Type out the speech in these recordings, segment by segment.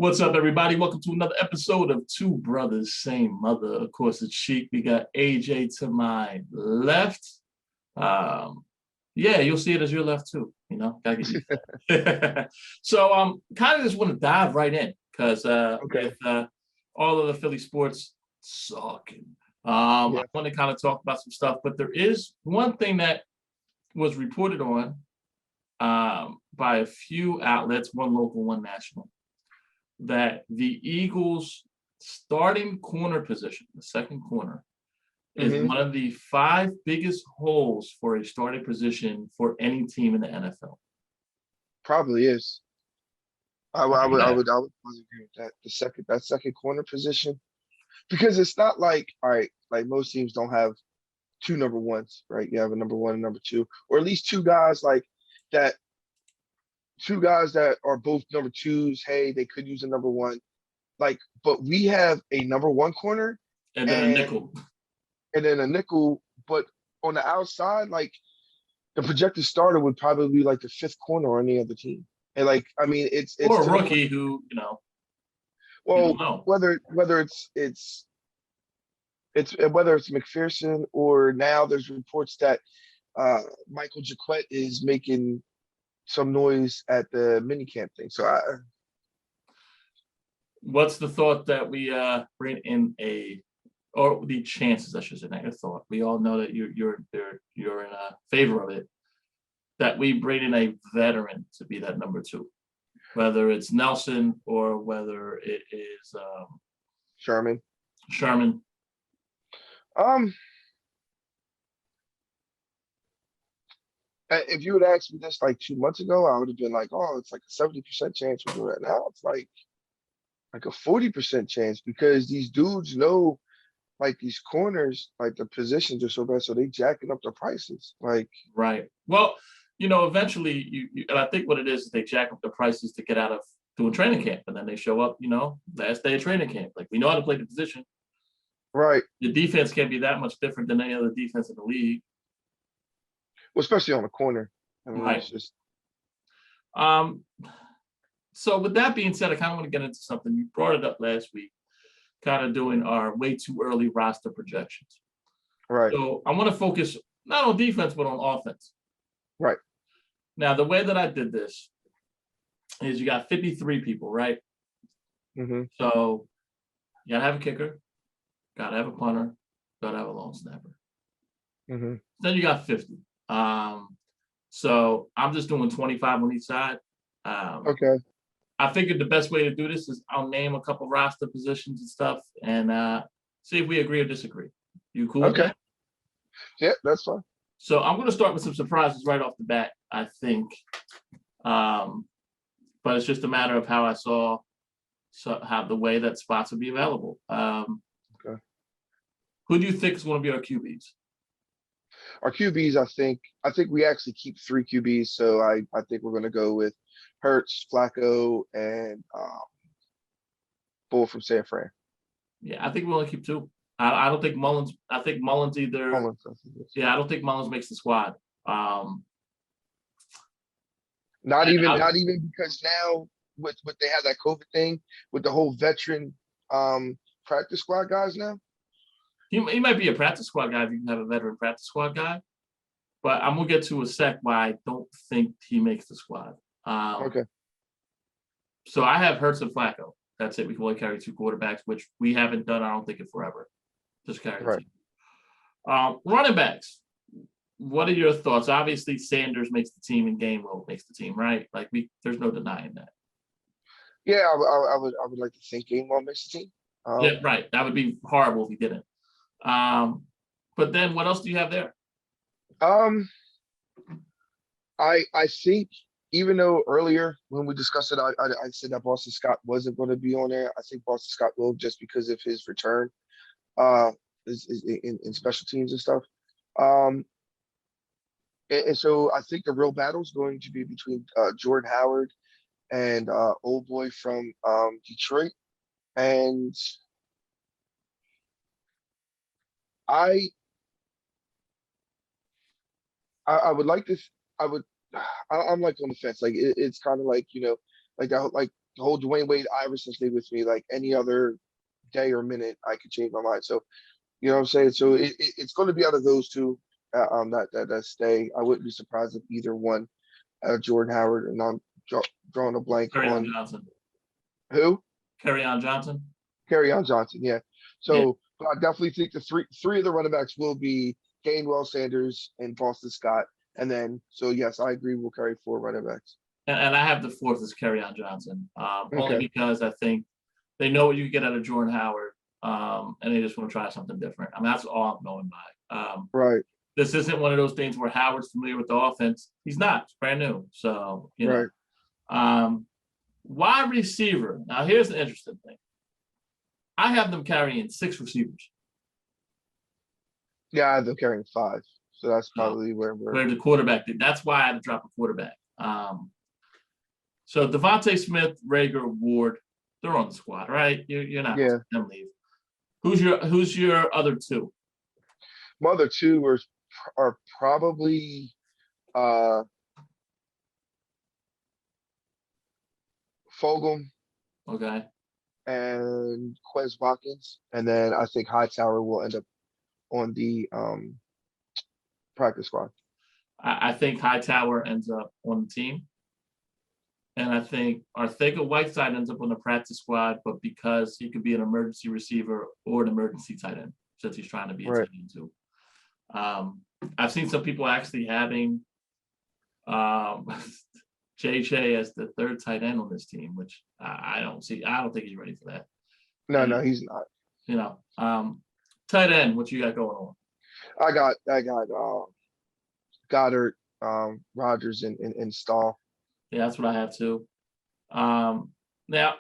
What's up, everybody? Welcome to another episode of Two Brothers, Same Mother. Of course, it's Sheik. We got AJ to my left. Um, yeah, you'll see it as your left too. Gotta get used to that. So, kind of just want to dive right in because Okay. with all of the Philly sports sucking, I Yeah. want to kind of talk about some stuff. But there is one thing that was reported on by a few outlets, one local, one national, that the Eagles' starting corner position, the second corner, is hmm one of the five biggest holes for a starting position for any team in the NFL. Probably is. I would, How I about would, I that? would, I would probably agree with that. That second corner position, because it's not like, all right, like most teams don't have two number ones, right? You have a number one and number two, or at least that, two guys that are both number twos. Hey, they could use a number one. Like, but we have a number one corner And then a and nickel. and then a nickel, but on the outside, like the projected starter would probably be like the fifth corner on any other team. And like, I mean, it's Or a to the point. rookie who, you don't Well, know. whether it's whether it's McPherson or now there's reports that Michael Jaquette is making some noise at the minicamp thing. So What's the thought that we bring in or the chances, I should say, not your thought. We all know that you're in favor of it. That we bring in a veteran to be that number two, whether it's Nelson or whether it is Sherman. Sherman. Um, if you had asked me this like 2 months ago, I would have been like, oh, it's like a 70% chance we do that. Now it's like a 40% chance because these dudes know like these corners, like the positions are so bad, so they jacking up the prices. Like, Right. Well, eventually and I think what it is they jack up the prices to get out of doing training camp, and then they show up, last day of training camp. Like we know how to play the position. right, The defense can't be that much different than any other defense in the league. well, especially on the corner. I mean, Right. it's just Um, so with that being said, I kind of want to get into something. You brought it up last week, kind of doing our way too early roster projections. right, So I want to focus not on defense, but on offense. right. Now, the way that I did this is you got 53 people, right? hmm So you gotta have a kicker, gotta have a punter, gotta have a long snapper. hmm Then you got 50. So I'm just doing 25 on each side. Um, Okay. I figured the best way to do this is I'll name a couple roster positions and stuff and see if we agree or disagree. You cool with Okay. that? Yeah, that's fine. So I'm gonna start with some surprises right off the bat, I think. Um, but it's just a matter of how I saw how the way that spots would be available. Okay. Who do you think is going to be our QBs? Our QBs, I think we actually keep three QBs, so I think we're gonna go with Hurts, Flacco, and Bull from San Fran. Yeah, I think we only keep two. I don't think Mullins. I think Mullins either. Mullins, I think it's- Yeah, I don't think Mullins makes the squad. Not And even, not even because now with they have that COVID thing with the whole veteran practice squad guys now. he might be a practice squad guy if you can have a veteran practice squad guy. But I'm gonna get to a sec why I don't think he makes the squad. Okay. So I have Hurts and Flacco. That's it. We can only carry two quarterbacks, which we haven't done. I don't think in forever. Just carry Right. two. Running backs. What are your thoughts? Obviously, Sanders makes the team and Gainwell makes the team, right? Like there's no denying that. Yeah, I would like to think Gainwell makes the team. Yeah, right. That would be horrible if he didn't. But then what else do you have there? Um, I think even though earlier when we discussed it, I said that Boston Scott wasn't going to be on there. I think Boston Scott will just because of his return, uh, is in special teams and stuff. Um, and so I think the real battle is going to be between Jordan Howard and old boy from Detroit. And I I would like to I would I'm like on the fence. Like it's kind of like like that like the whole Dwayne Wade Iverson stay with me. Like any other day or minute, I could change my mind. So you know what I'm saying? So it's going to be out of those two that stay. I wouldn't be surprised if either one, Jordan Howard, and I'm drawing a blank Carry on on Johnson. who? Carry on Johnson. On Johnson, yeah. Yeah. So but I definitely think the three of the running backs will be Gainwell, Sanders, and Boston Scott. And then, so yes, I agree. We'll carry 4 running backs. And I have the fourth as Carry on Johnson, only Okay. because I think they know what you get out of Jordan Howard, and they just want to try something different. I mean, that's all I'm going by. Right. This isn't one of those things where Howard's familiar with the offense. He's not. It's brand new. So, you know. Right. Wide receiver. Now, here's the interesting thing. I have them carrying 6 receivers. Yeah, I have them carrying 5. So that's No. probably where Where the quarterback did. That's why I had to drop a quarterback. So Devontae Smith, Rager, Ward, they're on the squad, right? You're not Yeah. them leave. Who's your other 2? My other 2 are probably Fogel Okay. and Quez Watkins. And then I think Hightower will end up on the practice squad. I think Hightower ends up on the team. And I think Arcega-Whiteside ends up on the practice squad, but because he could be an emergency receiver or an emergency tight end, since he's trying to be a Right. tight end too. I've seen some people actually having JJ as the 3rd tight end on this team, which I don't see. I don't think he's ready for that. No, he's not. You know, tight end, what you got going on? I got Goddard, Rogers, and Stahl. Yeah, that's what I have too. Now,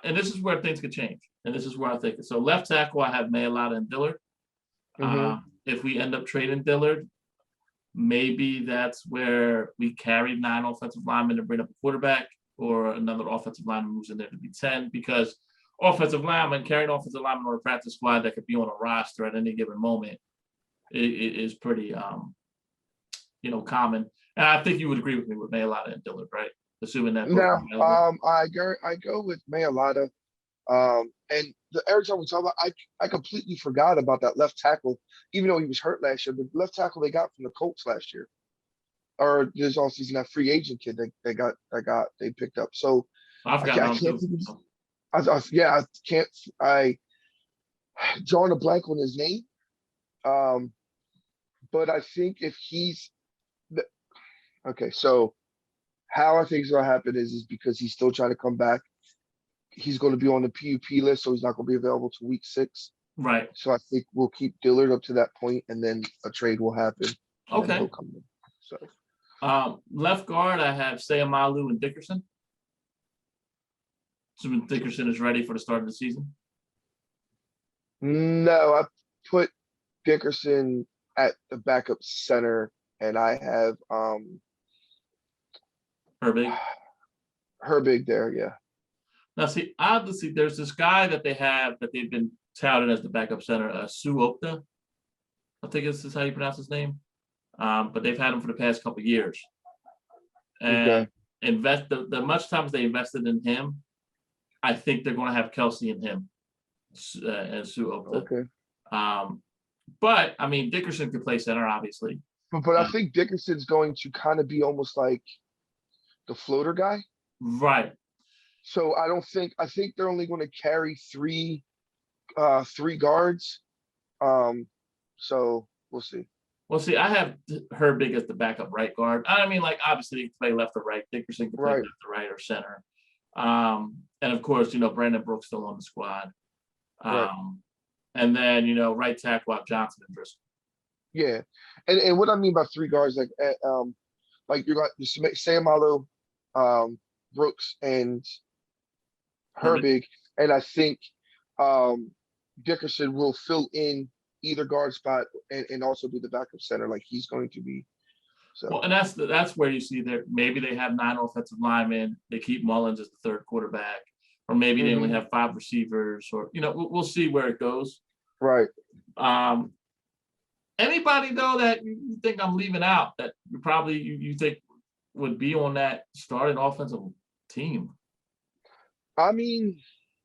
and this is where things could change. And this is where I think so. Left tackle, I have Mailata and Dillard. If we end up trading Dillard, maybe that's where we carry 9 offensive linemen to bring up a quarterback, or another offensive lineman moves in there to be 10, because carrying offensive lineman on a practice squad that could be on a roster at any given moment is pretty common. And I think you would agree with me with Mailata and Dillard, right? Assuming that. No, I go with Mailata. And every time we talk about, I completely forgot about that left tackle, even though he was hurt last year. The left tackle they got from the Colts last year, or this offseason, that free agent kid they picked up. So I can't think of, I drawing a blank on his name. But I think if he's okay, so how I think it's gonna happen is because he's still trying to come back. He's going to be on the PUP list, so he's not going to be available to week 6. Right. So I think we'll keep Dillard up to that point, and then a trade will happen. Okay. He'll come in. So left guard, I have Sayamalu and Dickerson. Assuming Dickerson is ready for the start of the season. No, I put Dickerson at the backup center, and I have Herbig there, yeah. Now, see, obviously, there's this guy that they've been touted as the backup center, Sue Opta. I think this is how you pronounce his name. But they've had him for the past couple of years. And the much time as they invested in him, I think they're going to have Kelsey and him and Sue Opta. Okay. But I mean, Dickerson could play center, obviously. But I think Dickerson's going to kind of be almost like the floater guy. Right. So I think they're only going to carry 3 guards. So we'll see. Well, see, I have Herbig as the backup right guard. I mean, like, obviously, he can play left or right. Dickerson can play left or right or center. And of course, Brandon Brooks still on the squad. And then, right tackle out Johnson and Driscoll. Yeah. And what I mean by 3 guards, like you got Sayamalu, Brooks, and Herbig. And I think Dickerson will fill in either guard spot and also be the backup center like he's going to be. So well, and that's where you see that maybe they have 9 offensive linemen. They keep Mullins as the 3rd quarterback, or maybe they only have 5 receivers, or we'll see where it goes. Right. Anybody though that you think I'm leaving out that you think would be on that starting offensive team? I mean,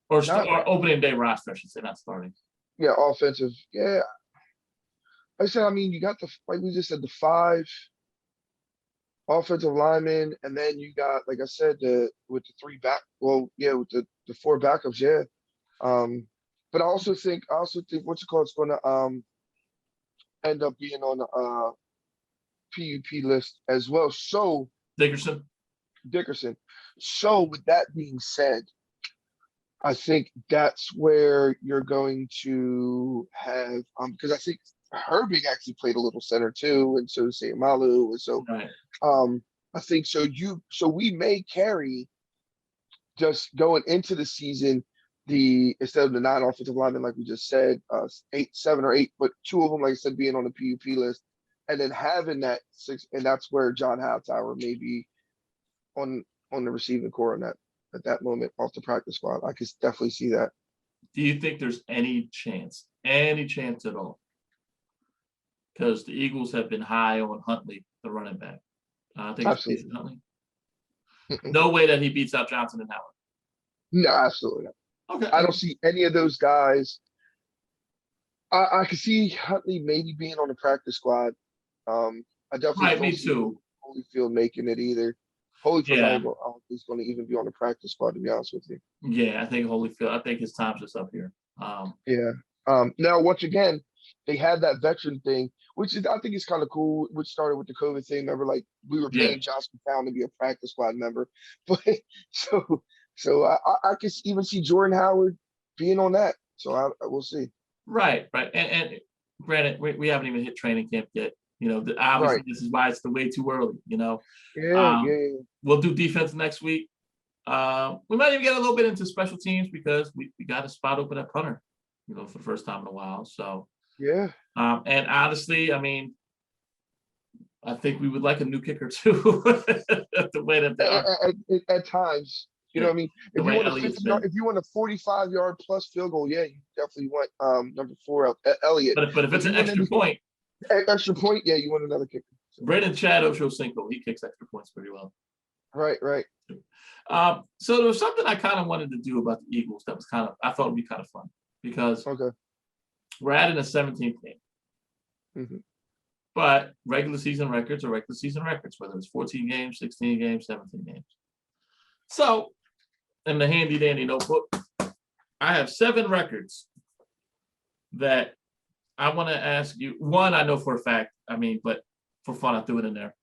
not or opening day roster, I should say, not starting. yeah, offensive. Yeah, I said. I mean, you got the like we just said the five offensive linemen, and then you got like I said the with the three back. Well, yeah, with the four backups. Yeah. Um, but I also think what's it called? It's going to end up being on the PUP list as well. So Dickerson. Dickerson. So with that being said, I think that's where you're going to have because I think Herbig actually played a little center too, and so St. Malu, and so Right. um I think so we may carry just going into the season the instead of the nine offensive linemen like we just said, eight, 7 or 8, but two of them, like I said, being on the PUP list, and then having that six, and that's where John Hightower may be on the receiving core on that at that moment off the practice squad. I could definitely see that. Do you think there's any chance at all? Because the Eagles have been high on Huntley, the running back. I think it's Absolutely. Jason Huntley. Mm-mm. No way that he beats out Johnson and Howard. No, absolutely not. Okay. I don't see any of those guys. I could see Huntley maybe being on the practice squad. I definitely Right, don't me see too. Holyfield making it either. Holyfield's not Yeah, even, I don't think he's going to even be on the practice squad, to be honest with you. yeah. I think Holyfield. I think his time's just up here. Yeah. Now, once again, they had that veteran thing, which is I think is kind of cool. Which started with the COVID thing. Remember, like we were Yeah. paying Josh McCown to be a practice squad member, but so I could even see Jordan Howard being on that. So we'll see. Right, right. And granted, we haven't even hit training camp yet. You know, obviously Right. this is why it's the way too early. You know, Yeah. um, Yeah. we'll do defense next week. We might even get a little bit into special teams because we got a spot open at punter, you know, for the first time in a while. So, Yeah. and honestly, I mean, I think we would like a new kicker too. The way that they are, At times, you know yeah, what I mean? the If you way want a Elliott's 50 yard, been. if you want a 45-yard plus field goal, yeah, you definitely want number 4 out Elliott. But if If it's you an want extra any point, extra point, yeah, you want another kicker. So, Braden Chad Ochocinco, he kicks extra points pretty well. right, right. So there was something I kind of wanted to do about the Eagles that was I thought would be kind of fun because Okay. we're adding a 17th game, Hmm. but regular season records are regular season records, whether it's 14 games, 16 games, 17 games. So in the handy dandy notebook, I have 7 records that I want to ask you. One, I know for a fact, I mean, but for fun, I threw it in there.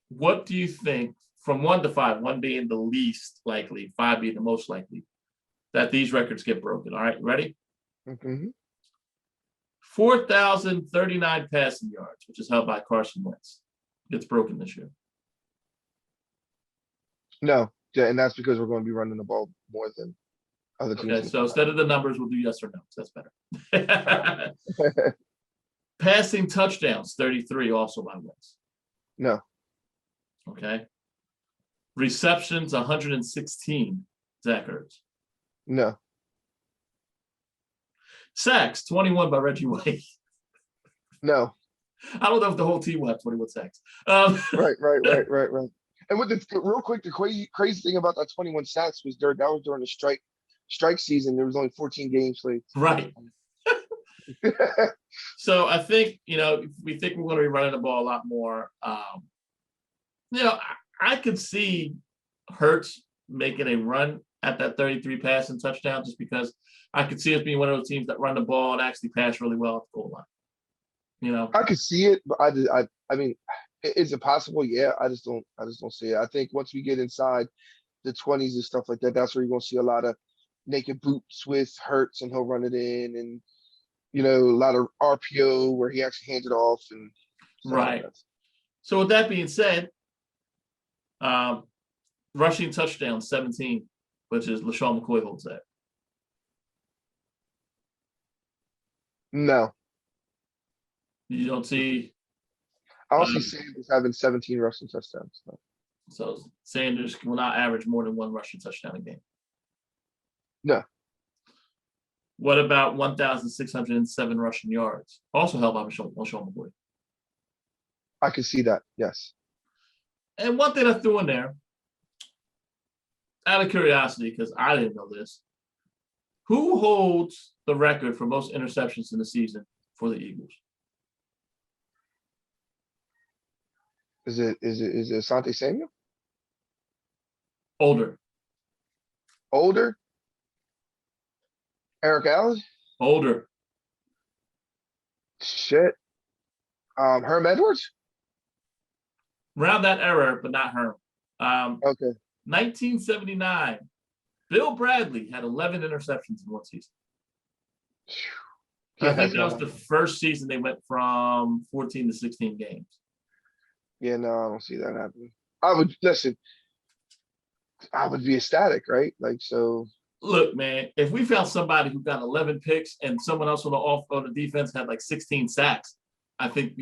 What do you think from 1 to 5, 1 being the least likely, 5 being the most likely, that these records get broken? All right, ready? Hmm. 4,039 passing yards, which is held by Carson Wentz, gets broken this year. No, yeah, and that's because we're going to be running the ball more than other teams. Okay, so instead of the numbers, we'll do yes or no. So that's better. Passing touchdowns, 33, also by Wentz. No, Okay. Receptions, 116, Zach Ertz. no. Sacks, 21 by Reggie White. No. I don't know if the whole team will have 21 sacks. Right. And with the real quick, the crazy thing about that 21 sacks was that was during the strike season. There was only 14 games played. Right. So I think, you know, we think we're going to be running the ball a lot more. You know, I could see Hurts making a run at that 33 passing touchdown just because I could see us being one of those teams that run the ball and actually pass really well at the goal line. You know, I could see it, but I mean, is it possible? Yeah, I just don't see it. I think once we get inside the 20s and stuff like that, that's where you're gonna see a lot of naked boots with Hurts, and he'll run it in, and you know, a lot of RPO where he actually hands it off and stuff like right. that. So with that being said, rushing touchdown 17, which is LaShawn McCoy holds that. No, You don't see. I don't see Sanders having 17 rushing touchdowns. No. So Sanders will not average more than 1 rushing touchdown a game. No. What about 1,607 rushing yards? Also held by LaShawn McCoy. I can see that. Yes. And one thing I threw in there, Out of curiosity, because I didn't know this, who holds the record for most interceptions in the season for the Eagles? Is it Asante Samuel? Older, Older? Eric Allen? older. Shit. Herm Edwards? Around that era, but not Herm. Okay. 1979. Bill Bradley had 11 interceptions in one season. Yeah, I think that's that was not the first season they went from 14 to 16 games. Yeah, no, I don't see that happening. I would listen, I would be ecstatic, right? Like so Look, man, if we found somebody who got 11 picks and someone else on the defense had like 16 sacks, I think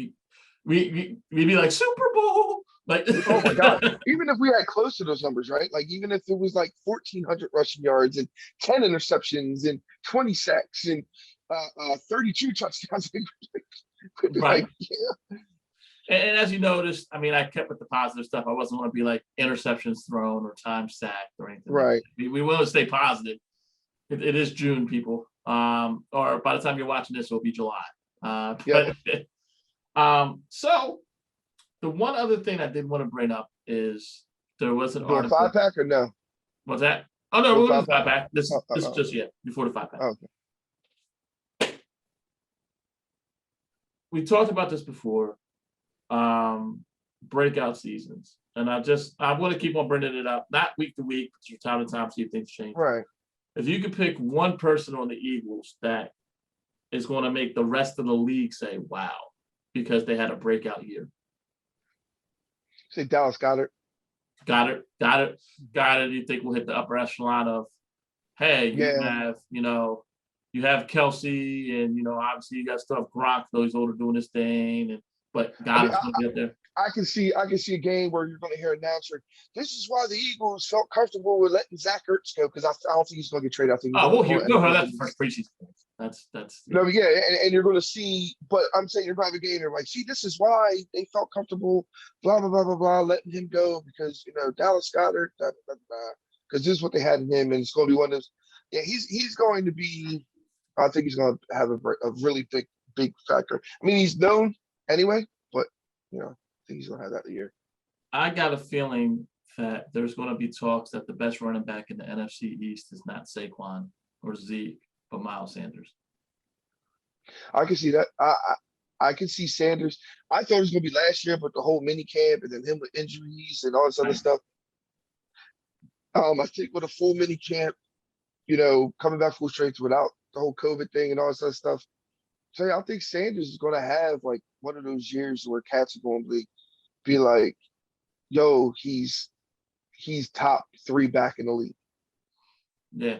we'd be like Super Bowl. Like, oh my God. Even if we had close to those numbers, right? Like even if it was like 1,400 rushing yards and 10 interceptions and 20 sacks and 32 touchdowns, we'd be right. like, yeah, And as you noticed, I mean, I kept with the positive stuff. I wasn't going to be like interceptions thrown or time sacked or anything. Like right. that. We want to stay positive. It is June, people. Or by the time you're watching this, it'll be July. Yep. So the one other thing I did want to bring up is there was an Do a article. 5-pack or no? What's that? Oh no, Do a we'll do 5-pack? 5-pack. This Oh, is just yet before the 5-pack. okay. We talked about this before. Breakout seasons, and I want to keep on bringing it up, not week to week, but from time to time, see if things change. Right. If you could pick one person on the Eagles that is going to make the rest of the league say "wow" because they had a breakout year. Say Dallas Goedert. Got it. You think we'll hit the upper echelon of, hey, you have Kelsey, and obviously you got stuff Gronk, though he's older doing his thing, but Goddard's going to get there. I can see a game where you're going to hear an announcer. This is why the Eagles felt comfortable with letting Zach Ertz go because I don't think he's going to get traded. I think. We'll hear that the first preseason. That's. No, yeah, and you're going to see. But I'm saying you're going to have a game. They're like, see, this is why they felt comfortable. Blah blah blah blah blah, letting him go because Dallas Goedert. Because this is what they had in him, and it's going to be one of those. Yeah, he's going to be. I think he's going to have a really big factor. I mean, he's known anyway, but I think he's going to have that year. I got a feeling that there's going to be talks that the best running back in the NFC East is not Saquon or Zeke, but Miles Sanders. I can see that. I can see Sanders. I thought it was going to be last year, but the whole mini camp and then him with injuries and all this other stuff. I think with a full mini camp, coming back full strength without the whole COVID thing and all this other stuff. So I think Sanders is going to have like one of those years where cats are going to be like, yo, he's top 3 back in the league. Yeah.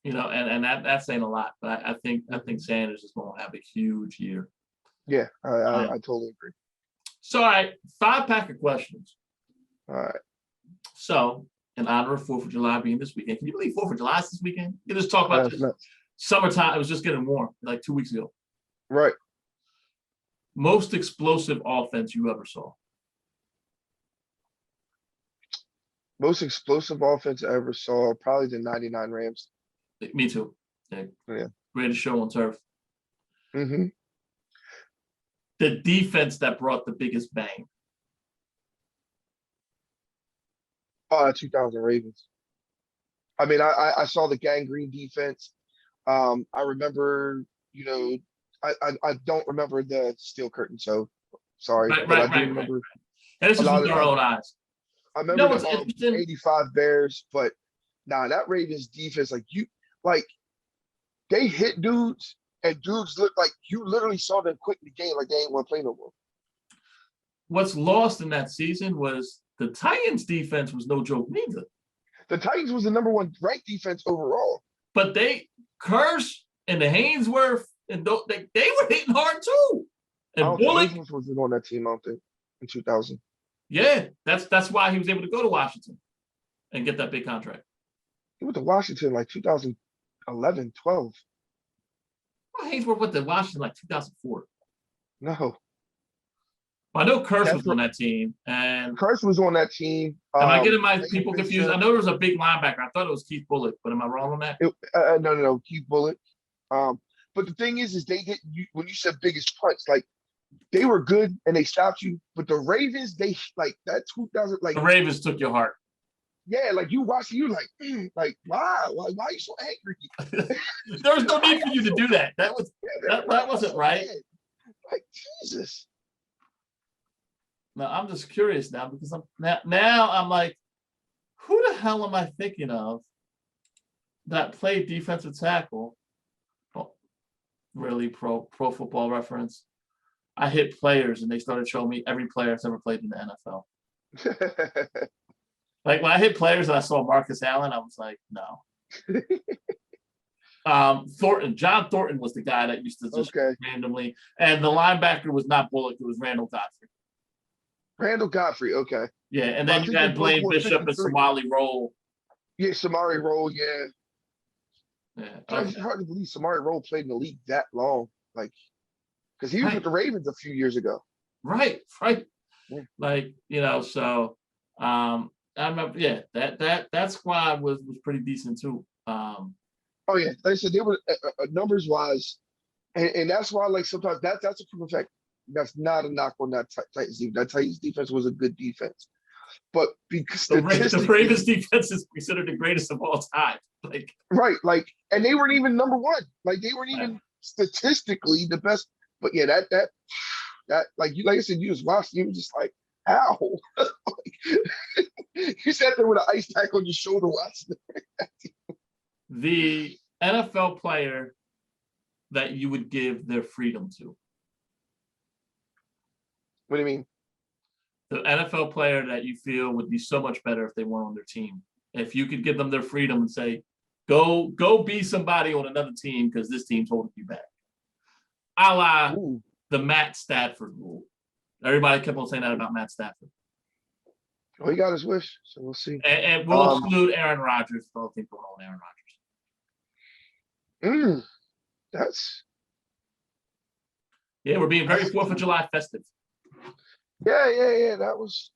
And that's saying a lot, but I think Sanders is going to have a huge year. Yeah, I totally agree. So, all right, 5-pack of questions. All right. So, in honor of 4th of July being this weekend, can you believe 4th of July is this weekend? You just talk about this. Summertime. It was just getting warm, like 2 weeks ago. Right. Most explosive offense you ever saw? Most explosive offense I ever saw, probably the 99 Rams. Me too. Yeah. Greatest show on turf. Mm-hmm. The defense that brought the biggest bang. 2000 Ravens. I mean, I saw the gangrene defense. I remember, I don't remember the steel curtain, so sorry. Right. I do remember. Right. And this is with our own eyes. I remember the 85 Bears, but that Ravens defense, they hit dudes, and dudes look like you literally saw them quit the game like they ain't want to play no more. What's lost in that season was the Titans defense was no joke neither. The Titans was the #1 ranked defense overall. But Curse and the Haynesworth, and they were hitting hard too. And Bullock wasn't on that team, I don't think, in 2000. Yeah, that's why he was able to go to Washington and get that big contract. He went to Washington like 2011, 12. Well, Haynesworth went to Washington like 2004. No. I know Curse That's was on that team, and Curse was on that team. am I getting my Lane people confused? I Bishop. know there was a big linebacker. I thought it was Keith Bullock, but am I wrong on that? No, Keith Bullet. But the thing is they did you when you said biggest punch, like they were good and they stopped you. But the Ravens, they like that 2000, like The Ravens took your heart. yeah, like you watch, you like, like why are you so angry? There was no Why need for y'all you to so do that. That was mad? Why that y'all wasn't so right. mad? Like Jesus. No, I'm just curious now because now I'm like, who the hell am I thinking of that played defensive tackle? Oh, really pro football reference. I hit players and they started showing me every player that's ever played in the NFL. Like when I hit players and I saw Marcus Allen, I was like, no. John Thornton was the guy that used to just Okay. randomly, and the linebacker was not Bullock, it was Randall Godfrey. Randall Godfrey, okay. Yeah, and But I then you think they had both Blaine wore Bishop and 53. Somali Roll. Yeah, Samari Roll, yeah. Yeah, It's okay. hard to believe Samari Roll played in the league that long. Like, because he was with Right, the Ravens a few years ago. right. Yeah. Like, so I remember, yeah, that squad was pretty decent too. Oh yeah, like I said, they were numbers wise, and that's why like sometimes that's a proof of fact. That's not a knock on that Titans defense. That Titans defense was a good defense, but because The Ravens statistically, defense is considered the greatest of all time. Like, right, like, and they weren't even number one. Like they weren't right. even statistically the best. But yeah, that like I said, you just watched. You were just like, how? You sat there with an ice pack on your shoulder watching it. The NFL player that you would give their freedom to. What do you mean? The NFL player that you feel would be so much better if they weren't on their team. If you could give them their freedom and say, go be somebody on another team because this team's holding you back. A la Ooh. the Matt Stafford rule. Everybody kept on saying that about Matt Stafford. Well, he got his wish, so we'll see. And we'll exclude Aaron Rodgers for all things going on with Aaron Rodgers. That's Yeah, we're being very 4th of July festive. yeah. That was.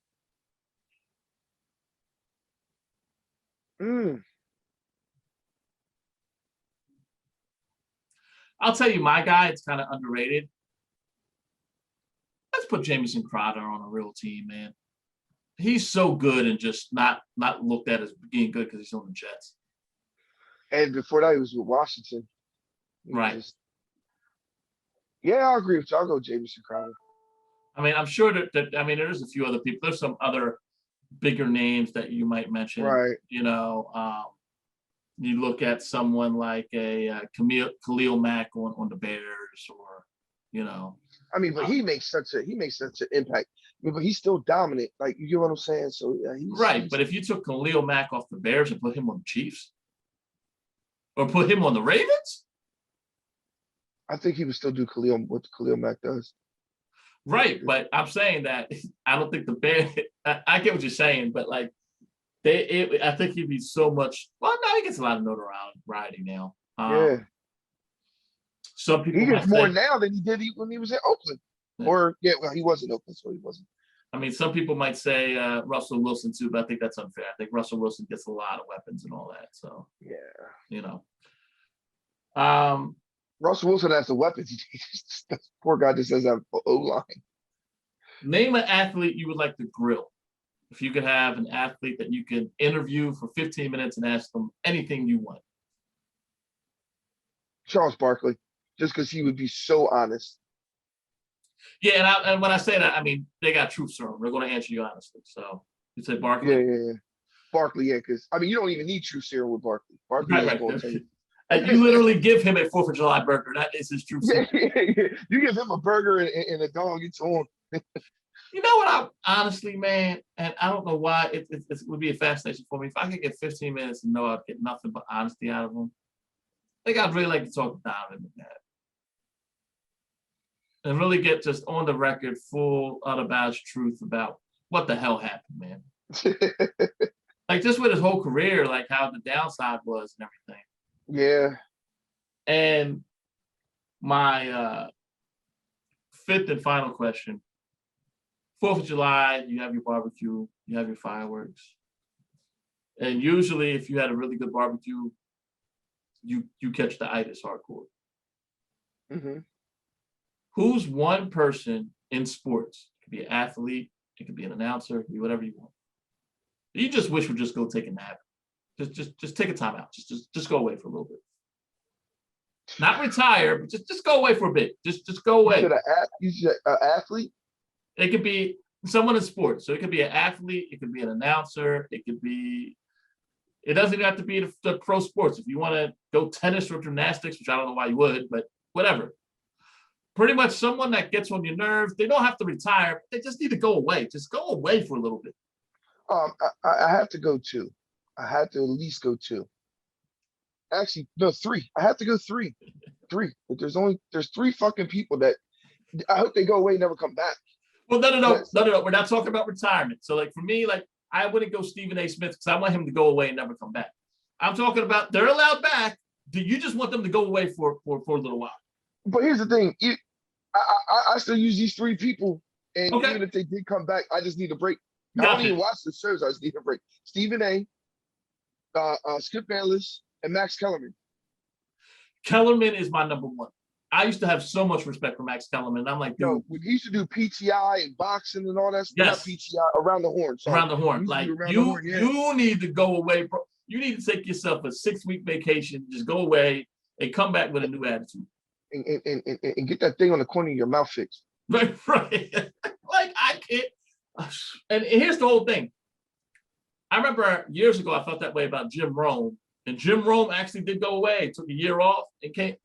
I'll tell you, my guy, it's kind of underrated. Let's put Jamison Crowder on a real team, man. He's so good and just not looked at as being good because he's on the Jets. And before that, he was with Washington. Right. Yeah, I'll agree with you. I'll go Jamison Crowder. I mean, I'm sure that there's a few other people. There's some other bigger names that you might mention. Right. You look at someone like a Khalil Mack on the Bears, or I mean, but he makes such an impact. I mean, but he's still dominant. Like, you get what I'm saying? So yeah, right. But if you took Khalil Mack off the Bears and put him on the Chiefs, or put him on the Ravens, I think he would still do what Khalil Mack does. right? But I'm saying that I don't think the Bears. I get what you're saying, but like I think he'd be so much. Well, no, he gets a lot of notoriety now. Yeah. Some people He gets might more say, now than he did when he was in Oakland. Yeah. Or well, he was in Oakland, so he wasn't. I mean, some people might say Russell Wilson too, but I think that's unfair. I think Russell Wilson gets a lot of weapons and all that. So yeah, Russell Wilson has the weapons. Poor guy just doesn't have O-line. Name an athlete you would like to grill. If you could have an athlete that you could interview for 15 minutes and ask them anything you want. Charles Barkley, just because he would be so honest. Yeah, and when I say that, I mean they got truth serum. They're going to answer you honestly. So you say Barkley. Yeah. Barkley, yeah, because I mean you don't even need truth serum with Barkley. Barkley is going to tell you. You literally give him a 4th of July burger. That is his truth serum. Yeah. You give him a burger and a dog, it's on. You know what? honestly, man, and I don't know why it would be a fascination for me. If I could get 15 minutes and know I'd get nothing but honesty out of him, I think I'd really like to talk to Donovan McNabb. And really get just on the record, full unabashed truth about what the hell happened, man. Like just with his whole career, like how the downside was and everything. Yeah. And my 5th and final question 4th of July, you have your barbecue, you have your fireworks. And usually if you had a really good barbecue, you catch the itis hardcore. Hmm. Who's one person in sports? It could be an athlete, it could be an announcer, it could be whatever you want. You just wish would just go take a nap. Just take a time out. Just go away for a little bit. Not retire, but just go away for a bit. Just go away. You said an athlete? It could be someone in sports. So it could be an athlete, it could be an announcer, it doesn't even have to be the pro sports. If you want to go tennis or gymnastics, which I don't know why you would, but whatever. Pretty much someone that gets on your nerves. They don't have to retire, but they just need to go away. Just go away for a little bit. I have to go two. I have to at least go two. Actually, no, three. I have to go three. Three. But there's three fucking people that I hope they go away and never come back. Well, no. We're not talking about retirement. So, like for me, like I wouldn't go Stephen A. Smith because I want him to go away and never come back. I'm talking about they're allowed back. Do you just want them to go away for a little while? But here's the thing. I still use these three people, and Okay. even if they did come back, I just need a break. I Gotcha. don't even watch the shows. I just need a break. Stephen A., Skip Bayless, and Max Kellerman. Kellerman is my number one. I used to have so much respect for Max Kellerman. I'm like, dude, No, when he used to do PTI and boxing and all that stuff. Yes. Not PTI, around the horn. Sorry. around the horn. He used to Like do Around the Horn, yeah. you need to go away, bro. You need to take yourself a 6-week vacation. Just go away and come back with a new attitude. And get that thing on the corner of your mouth fixed. Right. Like I can't. And here's the whole thing. I remember years ago I felt that way about Jim Rome, and Jim Rome actually did go away. Took a year off and came.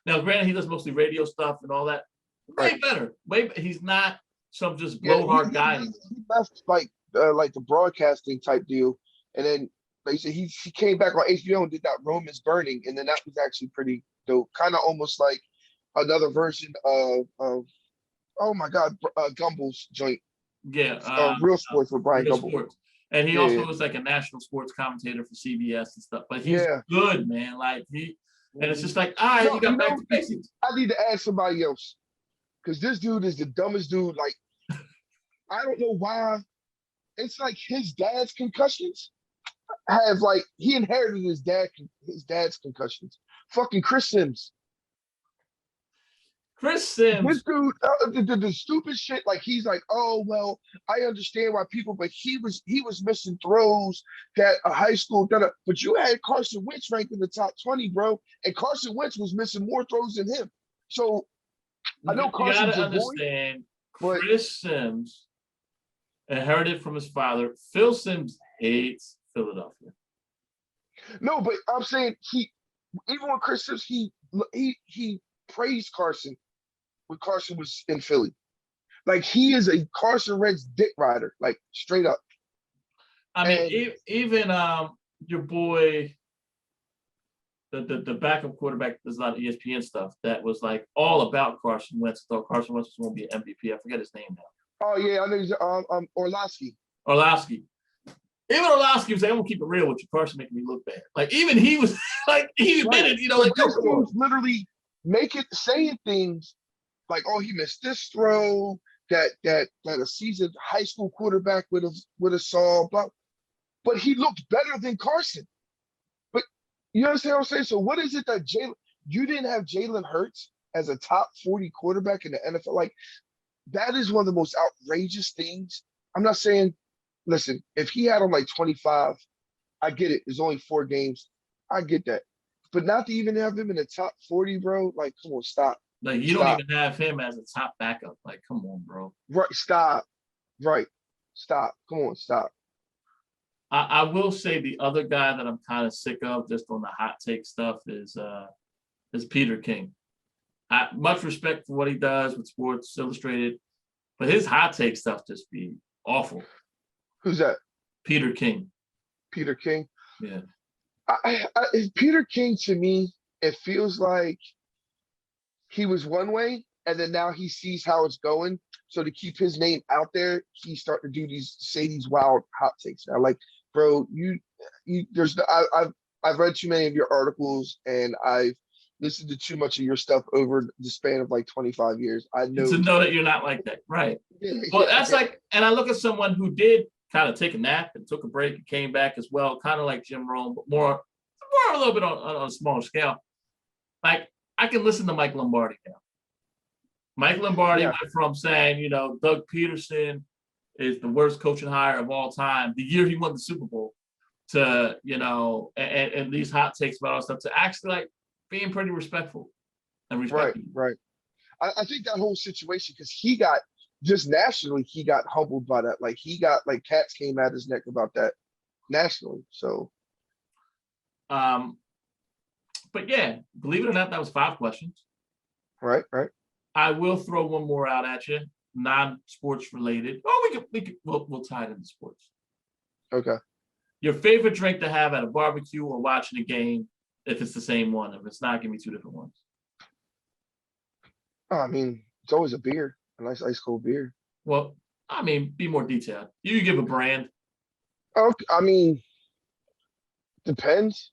Now, granted, he does mostly radio stuff and all that. Way Right. better. He's not some just Yeah, blowhard guy. he left like the broadcasting type deal, and then like you said, he came back on HBO and did that Rome is Burning, and then that was actually pretty dope. Kind of almost like another version of oh my God, Gumbel's joint. Yeah. Real Sports with Brian Real Gumbel. Sports. And he Yeah, also yeah. was like a national sports commentator for CBS and stuff. But he's Yeah. good, man. Like and it's just like, all right, No, you got you back know, to basics. I need to add somebody else because this dude is the dumbest dude. Like, I don't know why. It's like his dad's concussions have like he inherited his dad's concussions. Fucking Chris Sims. Chris Sims. This dude, the stupid shit. Like he's like, oh well, I understand why people, but he was missing throws that a high school. But you had Carson Wentz ranked in the top 20, bro, and Carson Wentz was missing more throws than him. So I know You Carson's gotta your boy, understand, but Chris Sims inherited from his father. Phil Sims hates Philadelphia. no, but I'm saying even with Chris Sims, he praised Carson when Carson was in Philly. Like he is a Carson Wentz dick rider, like straight up. I mean, even your boy, the backup quarterback, there's a lot of ESPN stuff that was like all about Carson Wentz. Thought Carson Wentz was going to be an MVP. I forget his name now. Oh yeah, I know he's Orlovsky. Orlovsky. Even Orlovsky was like, I'm gonna keep it real with you. Carson making me look bad. Like even he was like he admitted, like this dude's literally saying things like, oh, he missed this throw that a seasoned high school quarterback would have saw, but he looked better than Carson. But you understand what I'm saying? So what is it that you didn't have Jalen Hurts as a top 40 quarterback in the NFL? Like that is one of the most outrageous things. I'm not saying, listen, if he had him like 25, I get it. There's only 4 games. I get that. But not to even have him in the top 40, bro. Like, come on, stop. Like you don't even have him as a top backup. Like, come on, bro. Right, stop. Right. Stop. Come on, stop. I will say the other guy that I'm kind of sick of just on the hot take stuff is Peter King. Much respect for what he does with Sports Illustrated, but his hot take stuff just be awful. Who's that? Peter King. Peter King. Yeah. Peter King, to me, it feels like he was one way, and then now he sees how it's going. So to keep his name out there, he's starting to say these wild hot takes now. Like, bro, I've read too many of your articles, and I've listened to too much of your stuff over the span of like 25 years. I And to know. know that you're not like that, right? Yeah, Well, that's like, and I look at someone who did kind of take a nap and took a break and came back as well, kind of like Jim Rome, but more a little bit on a smaller scale. Like I can listen to Mike Lombardi now. Mike Lombardi yeah, went from saying, Doug Peterson is the worst coaching hire of all time, the year he won the Super Bowl, to, and these hot takes about all stuff, to actually like being pretty respectful and right, respecting. right. I think that whole situation, because he got just nationally, he got humbled by that. Like he got like cats came at his neck about that nationally. So Um, but yeah, believe it or not, that was 5 questions. right, right. I will throw one more out at you, non-sports related. Oh, we'll tie it into sports. Okay. Your favorite drink to have at a barbecue or watching a game, if it's the same one. If it's not, give me 2 different ones. Oh, I mean, it's always a beer, a nice ice cold beer. Well, I mean, be more detailed. You give a brand. Oh, I mean, depends.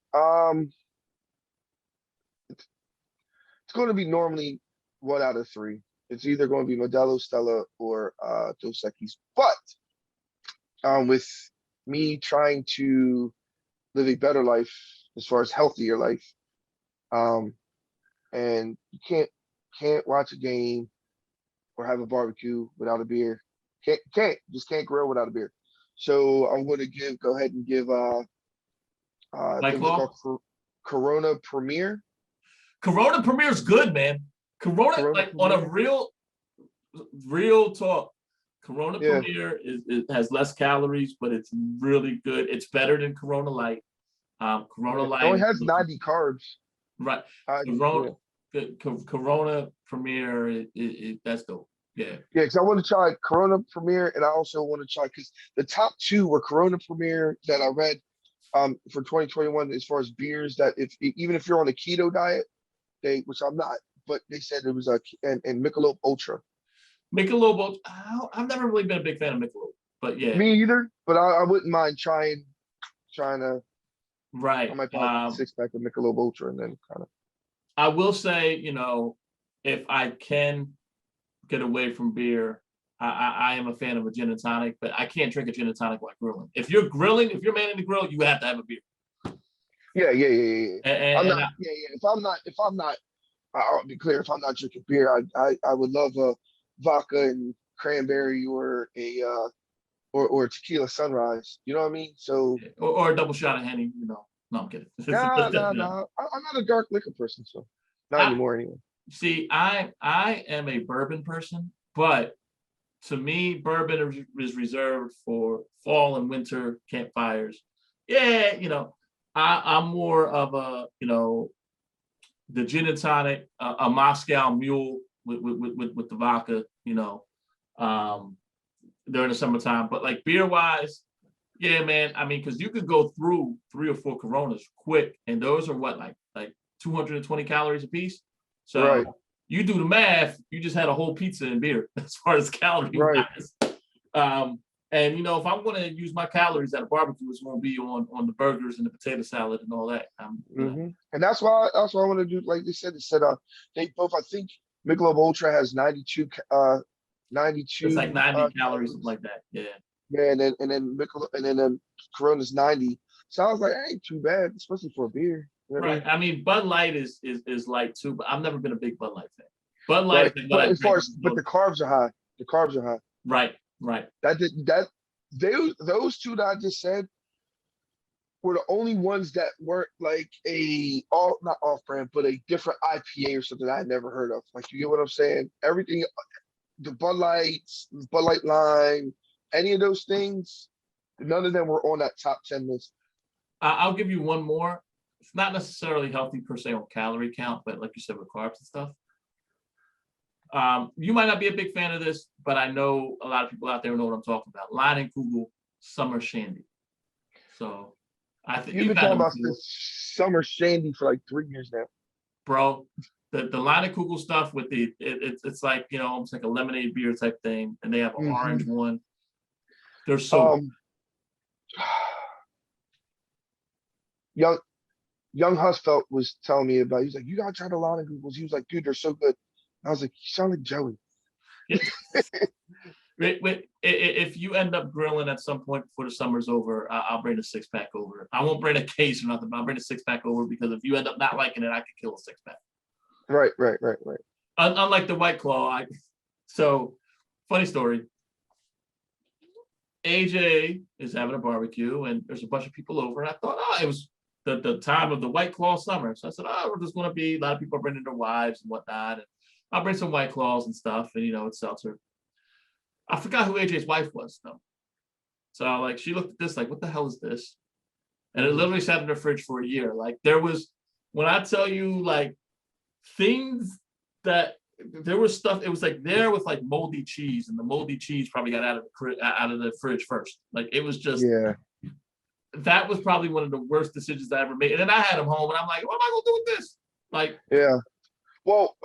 It's going to be normally 1 out of 3. It's either going to be Modelo, Stella, or Dos Equis. But with me trying to live a better life as far as healthier life, um, and you can't watch a game or have a barbecue without a beer. Can't grill without a beer. So I'm going to go ahead and give I White think it's Claw. called Corona Premier. Corona Premier is good, man. Corona like on a Premier. real talk. Corona Yeah, Premier it has less calories, but it's really good. It's better than Corona Light. Corona yeah. It only Light, has 90 carbs. right? Yeah, Corona, Corona Premier, that's dope. Yeah, yeah. Because I want to try Corona Premier, and I also want to try because the top 2 were Corona Premier that I read for 2021 as far as beers that even if you're on a keto diet, which I'm not, but they said it was and Michelob Ultra. Michelob. I've never really been a big fan of Michelob, but yeah, Me either, but I wouldn't mind trying to. I right. might buy a 6-pack of Michelob Ultra and then kind of. I will say, if I can get away from beer, I am a fan of a gin and tonic, but I can't drink a gin and tonic while grilling. If you're grilling, if you're manning the grill, you have to have a beer. Yeah, yeah, yeah, yeah. I'm And not. Yeah, yeah. If I'm not, I'll be clear. If I'm not drinking beer, I would love a vodka and cranberry or or tequila sunrise. You know what I mean? So or a double shot of Henny, No, I'm kidding. nah, nah, Yeah. nah. I'm not a dark liquor person, so not I anymore anyway. see. I am a bourbon person, but to me, bourbon is reserved for fall and winter campfires. Yeah, I'm more of a the gin and tonic, a Moscow Mule with the vodka, um, during the summertime. But like beer wise, yeah, man. I mean, because you could go through 3 or 4 Coronas quick, and those are what like 220 calories a piece. Right, So you do the math. You just had a whole pizza and beer as far as calorie right. wise. And if I'm going to use my calories at a barbecue, it's going to be on the burgers and the potato salad and all that. And that's why I want to do. Like they said, they both. I think Michelob Ultra has 92 It's like 90 calories, something calories. like that. Yeah. Yeah, and then Michelob, and then Corona's 90. Sounds like ain't too bad, especially for a beer. You know what I Right. mean? I mean, Bud Light is light too, but I've never been a big Bud Light fan. Bud Light Right. is what But I as drink. far as the carbs are high. The carbs are high. Right. Right. That those 2 that I just said were the only ones that weren't like not off brand, but a different IPA or something I had never heard of. Like you get what I'm saying? Everything, the Bud Lights, Bud Light Lime, any of those things, none of them were on that top 10 list. I'll give you one more. It's not necessarily healthy per se on calorie count, but like you said with carbs and stuff. You might not be a big fan of this, but I know a lot of people out there know what I'm talking about. Leinenkugel Summer Shandy. So I think You've you been got talking them about too, this summer shandy for like 3 years now. bro. The Leinenkugel stuff with it's like almost like a lemonade beer type thing, and they have an orange Hmm. one. They're so Young Young Husfeld was telling me about. He's like, you gotta try the Lana Googles. He was like, dude, they're so good. I was like, you sound like Joey. Yeah. If you end up grilling at some point before the summer's over, I'll bring a 6-pack over. I won't bring a case or nothing, but I'll bring a 6-pack over because if you end up not liking it, I could kill a 6-pack. Right. Unlike the White Claw, so funny story. AJ is having a barbecue and there's a bunch of people over, and I thought, it was the time of the White Claw summer. So I said, we're just going to be a lot of people are bringing their wives and whatnot, and I'll bring some White Claws and stuff, and it's seltzer. I forgot who AJ's wife was though. So like she looked at this like, what the hell is this? And it literally sat in the fridge for a year. Like when I tell you like things that there was stuff, it was like there with like moldy cheese, and the moldy cheese probably got out of the fridge first. Like it was just that was probably one of the worst decisions I ever made. And then I had him home, and I'm like, what am I gonna do with this? Like, yeah. Well,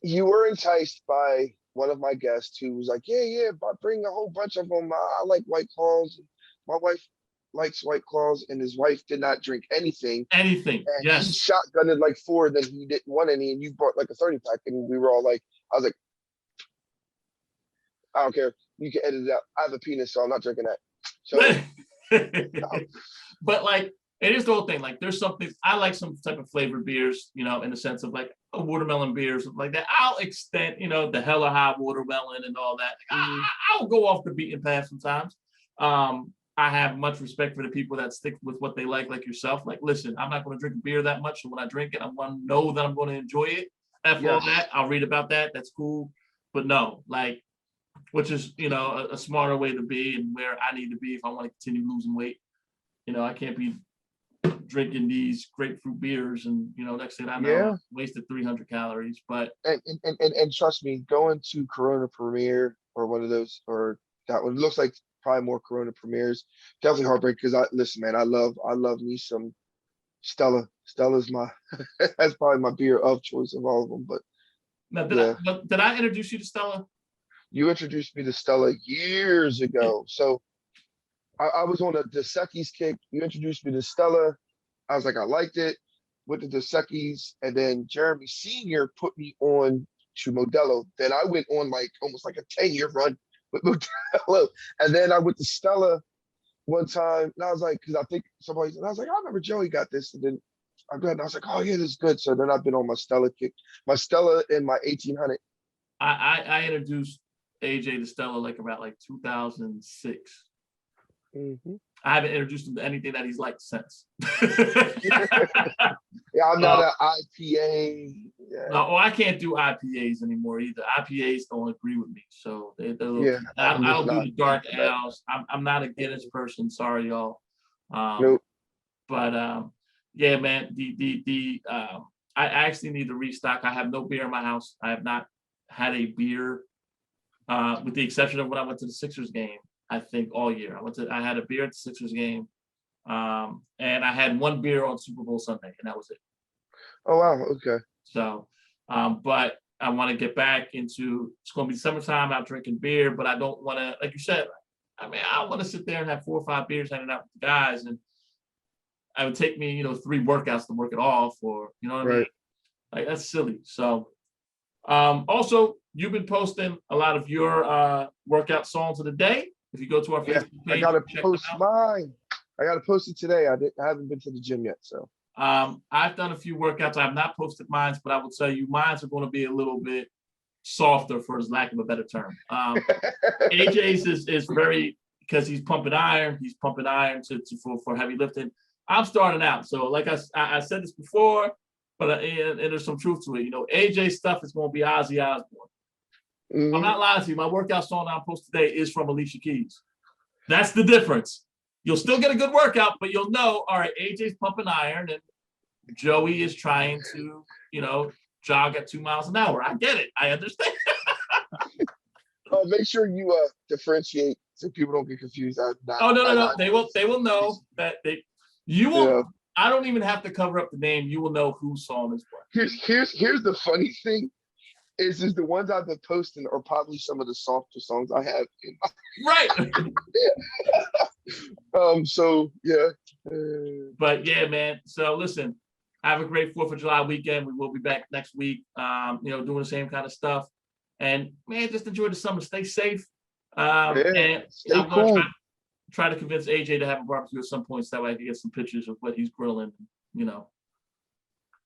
you were enticed by one of my guests who was like, yeah, but bring a whole bunch of them. I like White Claws. My wife likes White Claws, and his wife did not drink anything. Anything. And yes. He shotgunned like 4, then he didn't want any, and you bought like a 30-pack, and we were all like, I was like, I don't care. You can edit it out. I have a penis, so I'm not drinking that. So, but like, it is the whole thing. Like, there's something I like some type of flavored beers, in the sense of like a watermelon beer or something like that. I'll extend, the hella high watermelon and all that. I'll go off the beaten path sometimes. I have much respect for the people that stick with what they like yourself. Like, listen, I'm not going to drink beer that much. So when I drink it, I want to know that I'm going to enjoy it. All that, I'll read about that. That's cool. But no, like, which is, a smarter way to be and where I need to be if I want to continue losing weight. I can't be drinking these grapefruit beers and, next thing I know, I wasted 300 calories. But and trust me, going to Corona Premier or one of those, or that one looks like probably more Corona Premiers, definitely heartbreak, because listen, man, I love me some Stella. Stella's my that's probably my beer of choice of all of them. But now, did I introduce you to Stella? You introduced me to Stella years ago. So I was on a Dos Equis kick. You introduced me to Stella. I was like, I liked it. Went to Dos Equis, and then Jeremy Sr. put me on to Modelo. Then I went on like almost like a 10-year run with Modelo. And then I went to Stella one time, and I was like, because I think and I was like, I remember Joey got this. And then I got, and I was like, oh yeah, this is good. So then I've been on my Stella kick. My Stella and my 1800. I introduced AJ to Stella like about like 2006. Mm-hmm. I haven't introduced him to anything that he's liked since. Yeah, I'm not an IPA. Yeah. No, I can't do IPAs anymore either. IPAs don't agree with me. So I don't do the dark ales. I'm not a Guinness person. Sorry, y'all. Nope. But yeah, man. I actually need to restock. I have no beer in my house. I have not had a beer, with the exception of when I went to the Sixers game. I think all year I had a beer at the Sixers game, and I had one beer on Super Bowl Sunday, and that was it. Oh wow, okay. So, but I want to get back into. It's going to be summertime. I'm drinking beer, but I don't want to, like you said. I mean, I want to sit there and have 4 or 5 beers hanging out with the guys, and it would take me, 3 workouts to work it off, or what I mean. Like, that's silly. So, also, you've been posting a lot of your workout songs of the day. If you go to our Facebook page, I gotta post mine. I gotta post it today. I haven't been to the gym yet, so. I've done a few workouts. I have not posted mine, but I will tell you, mine are going to be a little bit softer, for lack of a better term. AJ's is very, because he's pumping iron. He's pumping iron for heavy lifting. I'm starting out, so like I said this before, but and there's some truth to it. AJ's stuff is going to be Ozzy Osbourne. I'm not lying to you. My workout song I post today is from Alicia Keys. That's the difference. You'll still get a good workout, but you'll know, all right, AJ's pumping iron and Joey is trying to, jog at 2 miles an hour. I get it. I understand. Make sure you differentiate so people don't get confused. No. They will know that you won't. Yeah. I don't even have to cover up the name. You will know whose song is what. Here's the funny thing. Is the ones I've been posting are probably some of the softer songs I have in my right. So yeah, But yeah, man. So listen, have a great 4th of July weekend. We will be back next week, doing the same kind of stuff. And man, just enjoy the summer. Stay safe. Yeah, And stay I'm gonna cool. try to convince AJ to have a barbecue at some point so that way I can get some pictures of what he's grilling,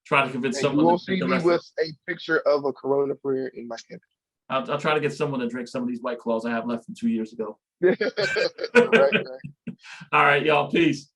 try to convince And you someone to will drink see the me rest of with a picture of a Corona prayer in my hand. I'll try to get someone to drink some of these White Claws I have left from 2 years ago. Right, right. All right, y'all. Peace.